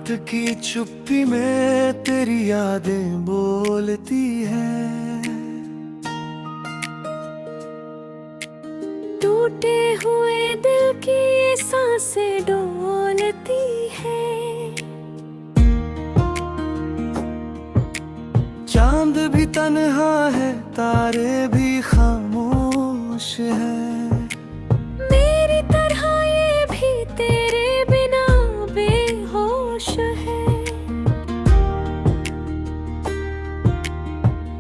रात की चुप्पी में तेरी यादें बोलती हैं। टूटे हुए दिल की सांसें डोलती है। चांद भी तन्हा है, तारे भी खामोश है। मेरी तरह ये भी तेरे बिना बेहोश है।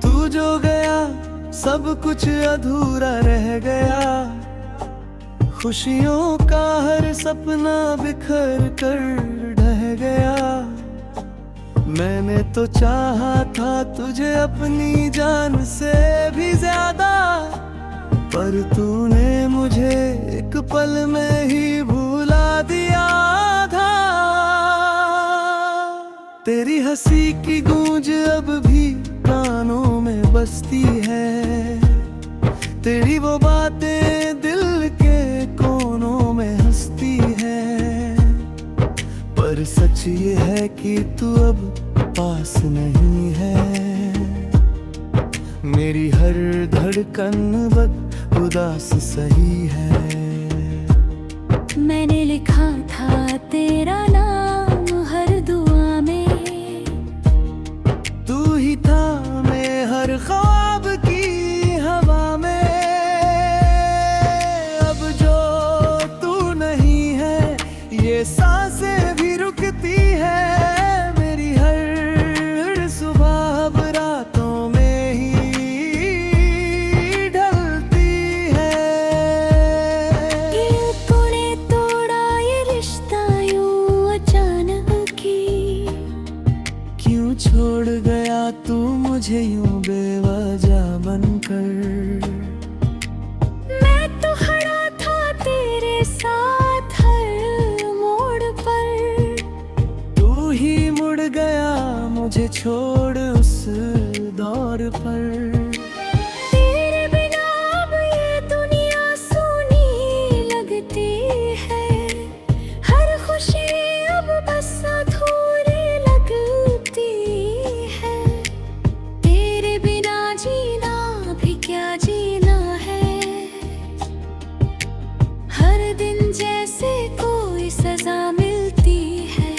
तू जो गया सब कुछ अधूरा रह गया। खुशियों का हर सपना बिखर कर ढह गया। मैंने तो चाहा था तुझे अपनी जान से भी ज्यादा, पर तूने मुझे एक पल में ही भुला दिया था। तेरी हंसी की गूंज अब भी कानों में बजती है। तेरी वो बातें दिल के कोनों में हंसती है। पर सच ये है कि तू अब पास नहीं है। मेरी हर धड़कन बद उदास सही है। मैंने लिखा था तेरा नाम हर दुआ में। तू ही था मैं हर ख्वाब की हवा में। अब जो तू नहीं है ये सांसें भी रुकती है। मेरी हर सुबह अब रातों में ही ढलती है। ये तूने तोड़ा ये रिश्ता यूं अचानक ही। क्यों छोड़ गया तू मुझे यूं बेवजह बनकर। मैं तो खड़ा था तेरे साथ हर मोड़ पर। तू ही मुड़ गया मुझे छोड़ उस दौर पर। तेरे बिना अब ये दुनिया सूनी लगती है। हर खुशी अब बस अधूरी लगती है। तेरे बिना जीना भी क्या जीना है। हर दिन जैसे कोई सजा मिलती है।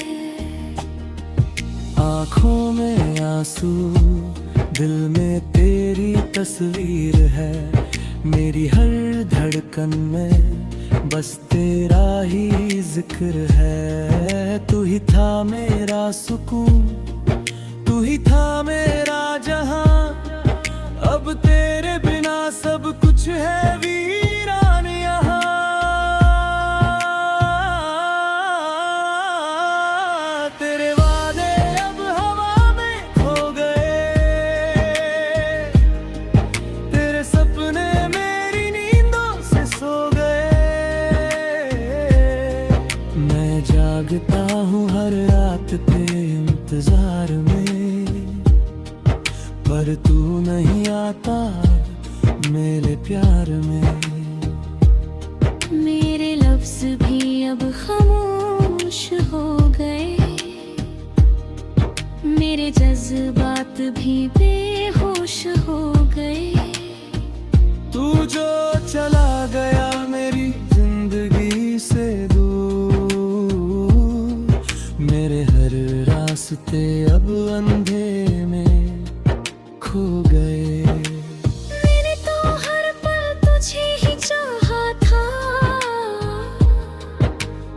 आँखों में आंसू, दिल में तेरी तस्वीर है। मेरी हर धड़कन में बस तेरा ही जिक्र है। तू ही था मेरा सुकून, तू ही था मेरा जहां। अब तेरे बिना सब कुछ है वीरान यहाँ। तेरे वादे अब हवा में खो गए। तेरे सपने मेरी नींदों से सो गए। मैं जागता हूँ हर रात तेरे इंतजार में, पर तू नहीं आता मेरे प्यार में। मेरे लफ्ज भी अब खामोश हो गए। मेरे जज्बात भी बेहोश हो गए। तू जो चला गया मेरी जिंदगी से दूर। मेरे हर रास्ते अब अंधे में खो गए। मैंने तो हर पल तुझे ही चाहा था।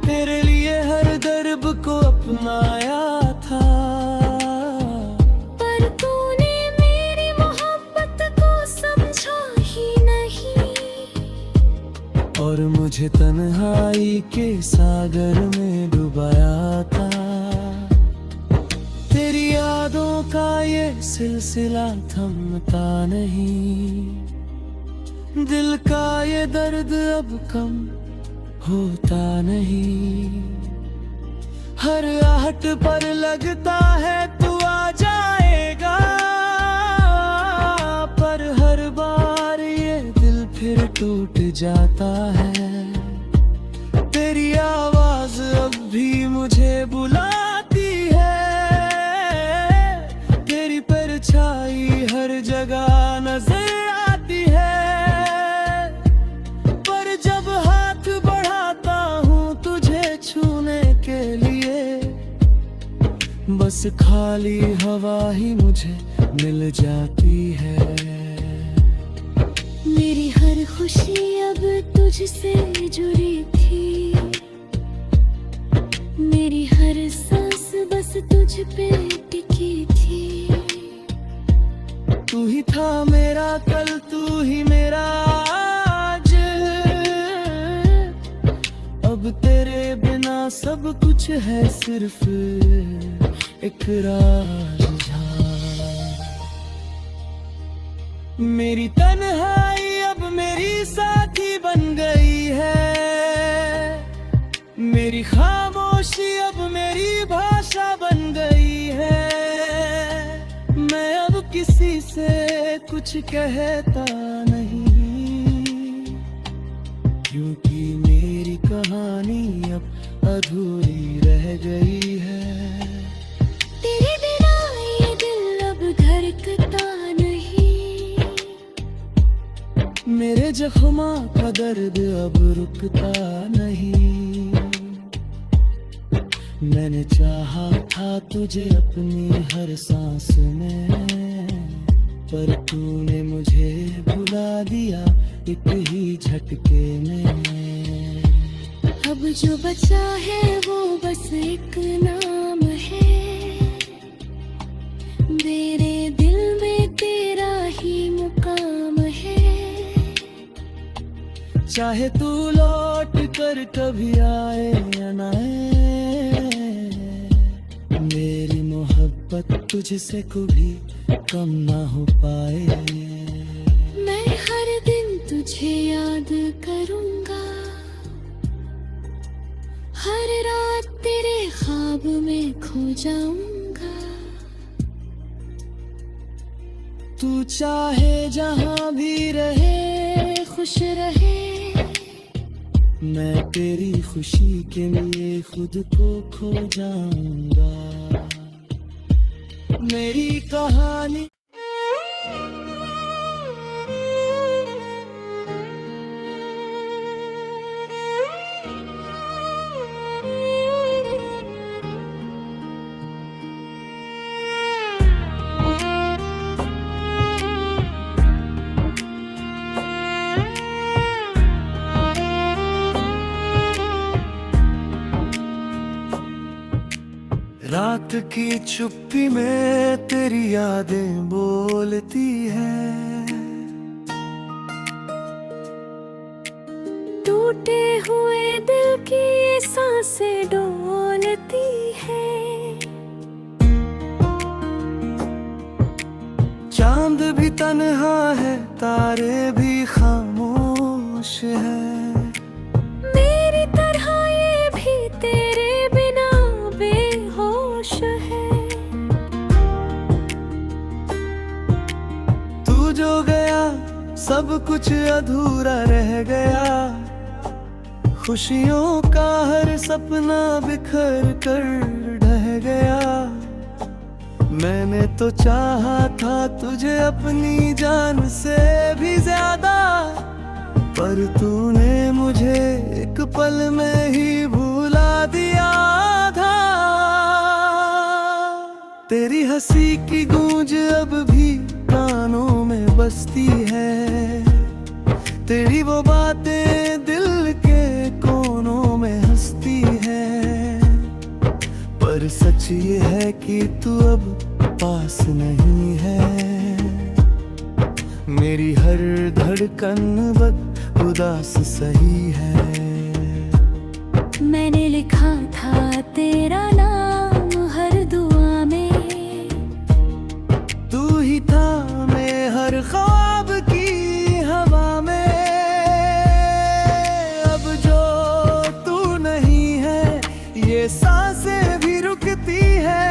तेरे लिए हर दर्द को अपनाया था। पर तूने मेरी मोहब्बत को समझा ही नहीं। और मुझे तन्हाई के सागर में डुबाया था। तेरी यादों का ये सिलसिला थमता नहीं। दिल का ये दर्द अब कम होता नहीं। हर आहट पर लगता है तू आ जाएगा, पर हर बार ये दिल फिर टूट जाता है। तेरी आवाज अब भी मुझे बुलाती परछाई हर जगह नजर आती है, पर जब हाथ बढ़ाता हूँ तुझे छूने के लिए, बस खाली हवा ही मुझे मिल जाती है। मेरी हर खुशी अब तुझसे जुड़ी थी, मेरी हर सांस बस तुझ पे टिकी थी। तू ही था मेरा कल, तू ही मेरा आज, अब तेरे बिना सब कुछ है सिर्फ एक राज। मेरी तन्हाई अब मेरी साथी बन गई है, मेरी खामोशी अब मेरी भाषा बन गई है। मैं अब किसी से कुछ कहता नहीं, क्योंकि मेरी कहानी अब अधूरी रह गई है। तेरे बिना ये दिल अब धड़कता नहीं, मेरे जख्मा का दर्द अब रुकता नहीं। मैंने चाहा था तुझे अपनी हर सांस में, पर तूने मुझे भुला दिया एक ही झटके में। अब जो बचा है वो बस एक नाम है, मेरे दिल में तेरा ही मुकाम है। चाहे तू लौट कर कभी आए या ना आए, मेरी मोहब्बत तुझसे कभी कम ना हो पाए। मैं हर दिन तुझे याद करूंगा, हर रात तेरे ख्वाब में खो जाऊंगा। तू चाहे जहां भी रहे खुश रहे, मैं तेरी खुशी के लिए खुद को खो जाऊंगा। मेरी कहानी रात की चुप्पी में तेरी यादें बोलती है, टूटे हुए दिल की सांसें डोलती है। चांद भी तन्हा है, तारे भी खामोश है, मेरी तरह ये भी तेरे बिना बेहोश है। तू जो गया सब कुछ अधूरा रह गया, खुशियों का हर सपना बिखर कर ढह गया। मैंने तो चाहा था तुझे अपनी जान से भी ज्यादा, पर तूने मुझे एक पल में ही भुला दिया था। तेरी हंसी की गूंज अब भी कानों में बसती है, तेरी वो बातें दिल के कोनों में हंसती है। पर सच ये है कि तू अब पास नहीं है, मेरी हर धड़कन बद उदास सही है। मैंने लिखा था तेरा नाम हर दुआ में, तू ही था मैं हर ख्वाब की हवा में। अब जो तू नहीं है ये सांसें भी रुकती है,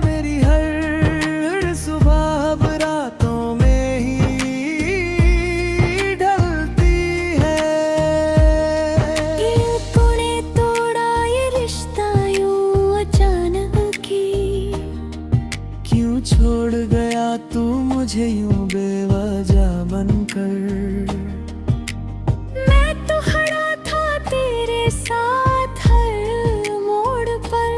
मेरी हर सुबह अब रातों में ही ढलती है। ये तूने तोड़ा ये रिश्ता यूं अचानक ही, क्यों छोड़ गए गया तू मुझे यूं बेवजह बनकर। मैं तो खड़ा था तेरे साथ हर मोड़ पर,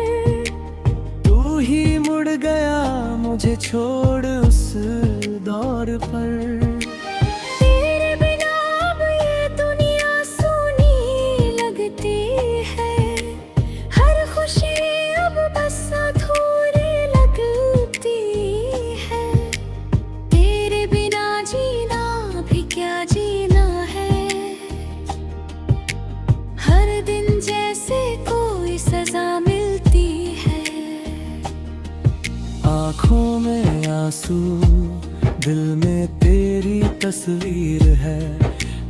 तू ही मुड़ गया मुझे छोड़ उस दौर पर। तेरे बिना अब ये दुनिया सूनी लगती है, हर खुशी अब बस अधूरी लगती है। तेरे बिना जीना भी क्या जीना है, हर दिन जैसे कोई सजा मिलती है। आँखों में आंसू, दिल में तेरी तस्वीर है,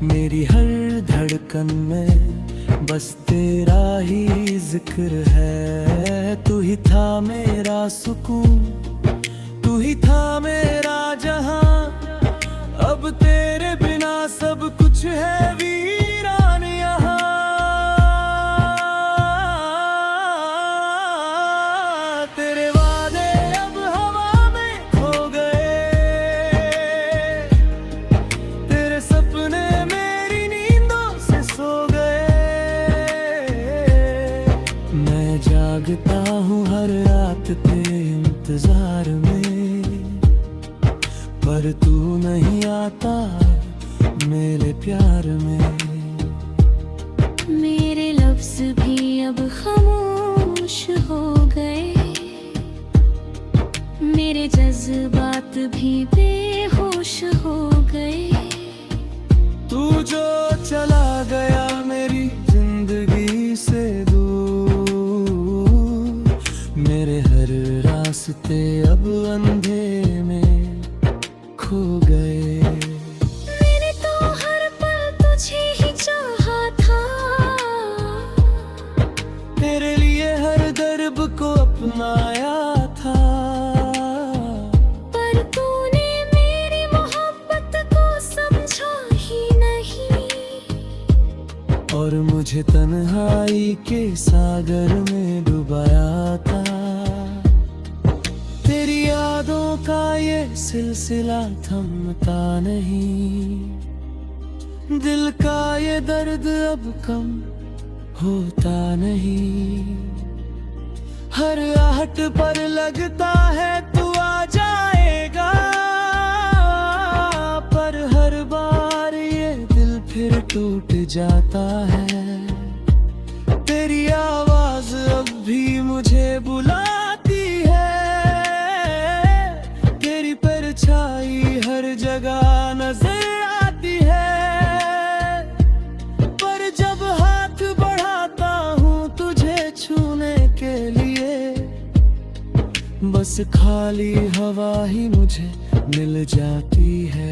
मेरी हर धड़कन में बस तेरा ही जिक्र है। तू ही था मेरा सुकून, तू ही था मेरा जहां, अब तेरे बिना सब कुछ है वीरान यहाँ। तेरे वादे अब हवा में खो गए, तेरे सपने मेरी नींदों से सो गए। मैं जागता हूँ हर रात तेरे इंतजार में, पर तू नहीं आता मेरे प्यार में। मेरे लफ्ज भी अब खामोश हो गए, मेरे जज्बात भी बेहोश हो गए। तू जो चला गया मेरी जिंदगी से दूर, मेरे हर रास्ते अब अंधे में खो गए। मैंने तो हर पल तुझे ही चाहा था, तेरे लिए हर दर्द को अपनाया था, पर तूने मेरी मोहब्बत को समझा ही नहीं, और मुझे तन्हाई के सागर में डुबाया था। तेरी यादों का ये सिलसिला थमता नहीं, दिल का ये दर्द अब कम होता नहीं। हर आहट पर लगता है तू आ जाएगा, पर हर बार ये दिल फिर टूट जाता है। तेरी आवाज अब भी मुझे बुलाती है, तेरी परछाई हर जगह नजर आती है, पर जब हाथ बढ़ाता हूँ तुझे छूने के लिए, बस खाली हवा ही मुझे मिल जाती है।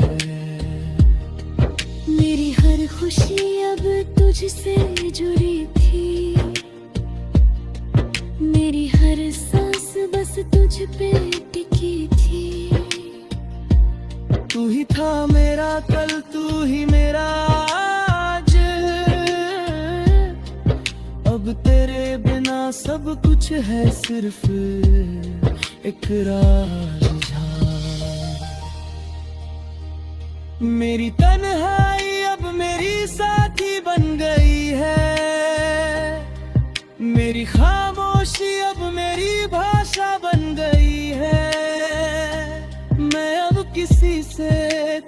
मेरी हर खुशी अब तुझसे जुड़ी थी, मेरी हर सांस बस तुझ पे टिकी थी। तू ही था मेरा कल, तू ही मेरा आज, अब तेरे बिना सब कुछ है सिर्फ एक राज। मेरी तन्हाई अब मेरी साथी बन गई है, मेरी खामोशी अब मेरी भाषा बन गई है। मैं अब किसी से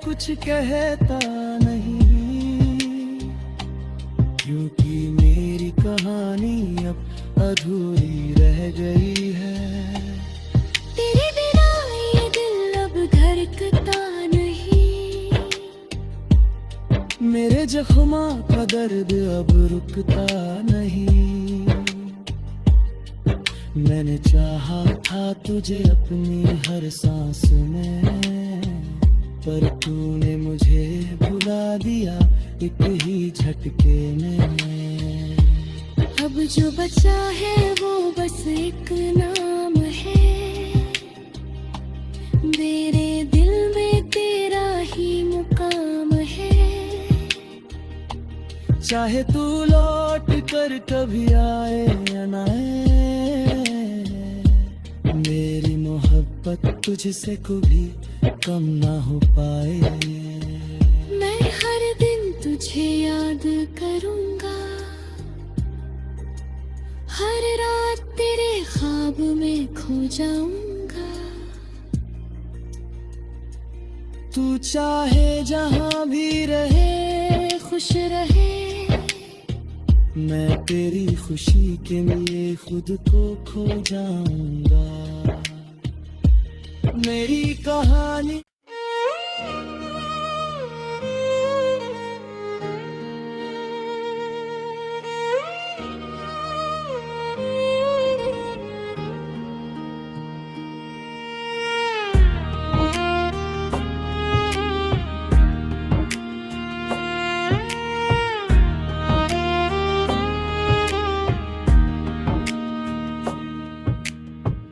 कुछ कहता नहीं, क्योंकि मेरी कहानी अब अधूरी रह गई है। तेरे बिना ये दिल अब धड़कता नहीं, मेरे जख्मा का दर्द अब रुकता नहीं। मैंने चाहा था तुझे अपनी हर सांस में, पर तूने मुझे भुला दिया एक ही झटके में। अब जो बचा है वो बस एक नाम है, मेरे दिल में तेरा ही मुकाम है। चाहे तू लौट कर कभी आए या ना आए, मेरी मोहब्बत तुझसे कभी कम ना हो पाए। मैं हर दिन तुझे याद करूंगा, हर रात तेरे ख्वाब में खो जाऊंगा। तू चाहे जहां भी रहे खुश रहे, मैं तेरी खुशी के लिए खुद को खो जाऊंगा। मेरी कहानी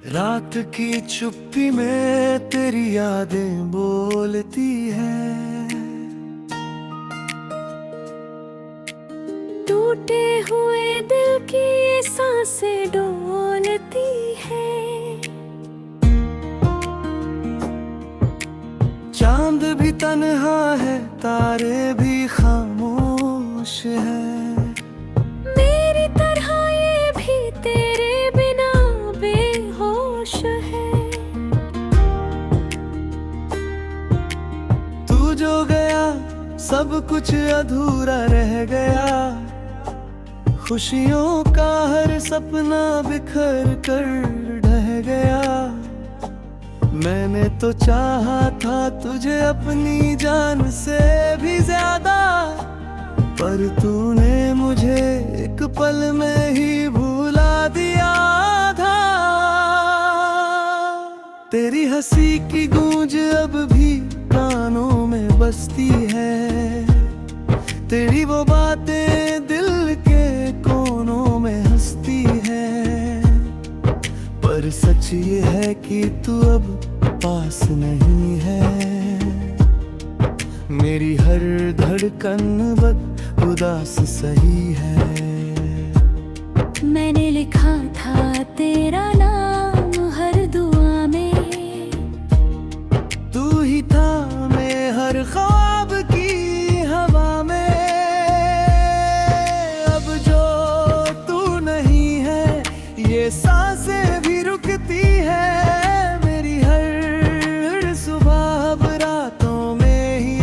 रात की चुप्पी में तेरी यादें बोलती है। टूटे हुए दिल की सांसें डोलती है। चांद भी तन्हा है, तारे भी खामोश है। मेरी तरह ये भी तेरे बिना बेहोश है। तू जो गया सब कुछ अधूरा रह गया, खुशियों का हर सपना बिखर कर ढह गया। मैंने तो चाहा था तुझे अपनी जान से भी ज्यादा, पर तूने मुझे एक पल में ही भुला दिया था। तेरी हंसी की गूंज अब भी कानों में बसती है, तेरी वो बातें दिल के कोनों में हंसती है। पर सच ये है कि तू अब पास नहीं है, मेरी हर धड़कन बद उदास सही है। मैंने लिखा था तेरा नाम हर दुआ में, तू ही था मैं हर ख्वाब की हवा में। अब जो तू नहीं है ये सांसें भी रुकती है, मेरी हर सुबह अब रातों में ही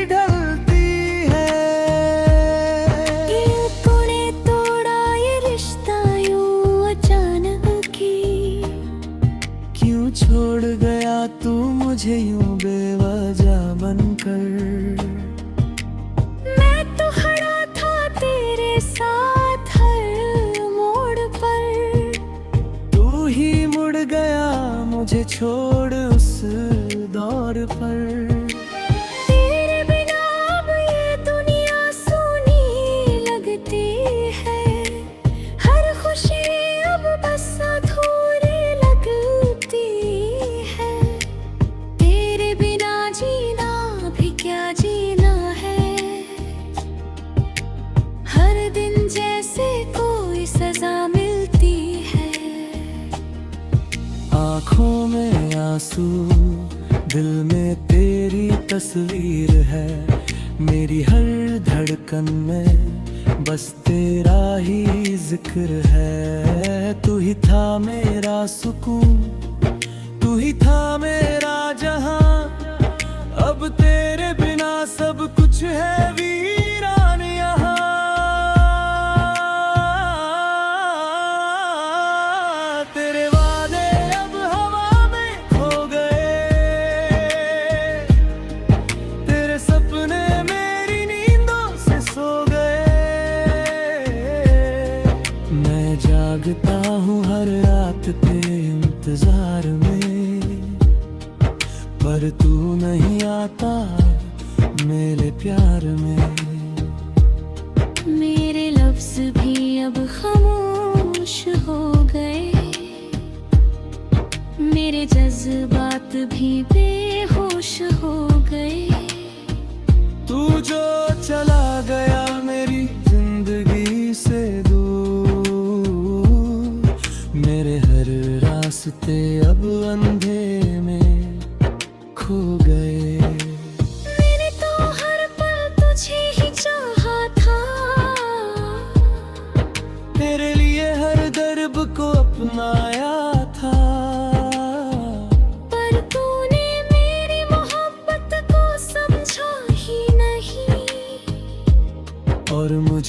ढलती है। तूने तोड़ा ये रिश्ता यूं अचानक ही, क्यों छोड़ गया तू मुझे यूं बेवजह बनकर। मैं तो खड़ा था तेरे साथ हर मोड़ पर, तू ही मुड़ गया मुझे छोड़ उस दौर पर। तेरे बिना अब ये दुनिया सूनी लगती है, हर खुशी अब बस अधूरी लगती है। तेरे बिना जीना भी क्या जीना है, हर दिन जैसे कोई सजा मिलती है। आँखों में आंसू, दिल में तेरी तस्वीर है, मेरी हर धड़कन में बस तेरा ही जिक्र है। तू ही था मेरा सुकून, तू ही था मेरा जहां, अब तेरे बिना सब कुछ है वीरान यहाँ। तेरे वादे अब हवा में खो गए, तेरे सपने मेरी नींदों से सो गए। मैं जागता हूँ हर रात तेरे इंतजार में, पर तू नहीं आता मेरे प्यार में। मेरे लफ्ज भी अब खामोश हो गए, मेरे जज्बात भी बेहोश हो गए। तू जो चला गया मेरी जिंदगी से दूर, मेरे हर रास्ते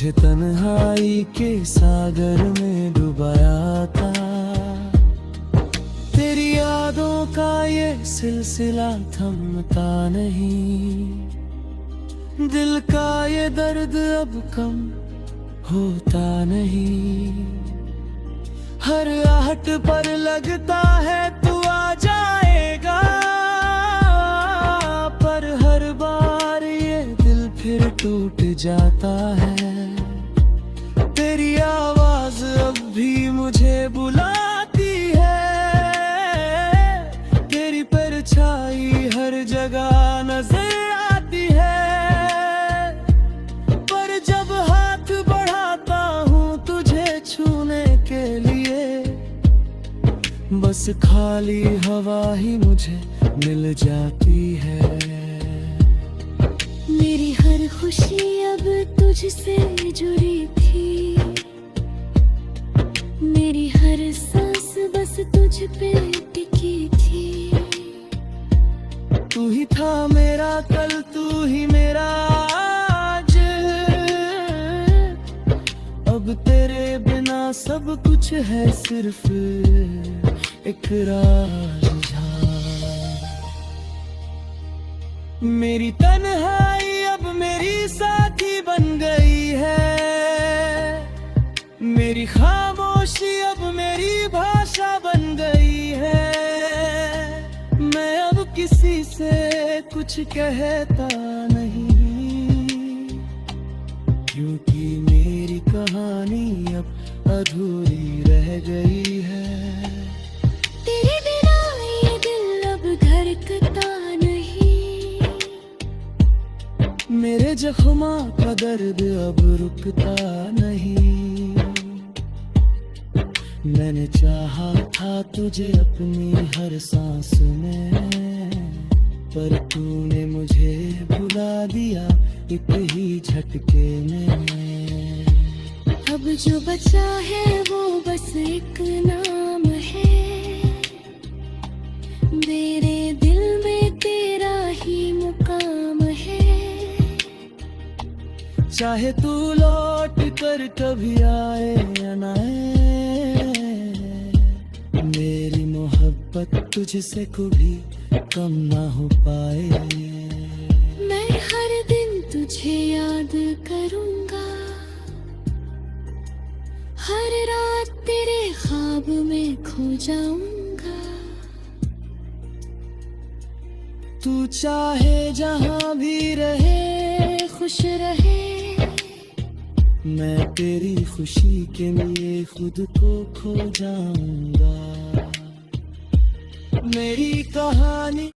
मुझे तन्हाई के सागर में डुबाया था। तेरी यादों का ये सिलसिला थमता नहीं, दिल का ये दर्द अब कम होता नहीं। हर आहट पर लगता है तू आ जाएगा, पर हर बार ये दिल फिर टूट जाता है। तेरी आवाज अब भी मुझे बुलाती है, तेरी परछाई हर जगह नजर आती है। पर जब हाथ बढ़ाता हूँ तुझे छूने के लिए, बस खाली हवा ही मुझे मिल जाती है। मेरी हर खुशी अब तुझसे जुड़ी थी, मेरी हर सांस बस तुझ पे टिकी थी। तू ही था मेरा कल, तू ही मेरा आज, अब तेरे बिना सब कुछ है सिर्फ एक राज। मेरी तन्हाई अब मेरी साथी बन गई है, मेरी खामोशी अब मेरी भाषा बन गई है। मैं अब किसी से कुछ कहता नहीं, क्योंकि मेरी कहानी अब अधूरी रह गई है। तेरे बिना ये दिल अब धड़कता नहीं, मेरे जख्मा का दर्द अब रुकता नहीं। मैंने चाहा था तुझे अपनी हर सांस में, पर तूने मुझे भुला दिया एक ही झटके में। अब जो बचा है वो बस एक नाम है, मेरे दिल में तेरा ही मुकाम है। चाहे तू लौट कर कभी आए या ना आए, मेरी मोहब्बत तुझसे कभी कम ना हो पाए। मैं हर दिन तुझे याद करूंगा, हर रात तेरे ख्वाब में खो जाऊंगा। तू चाहे जहां भी रहे खुश रहे, मैं तेरी खुशी के लिए खुद को खो जाऊंगा। मेरी कहानी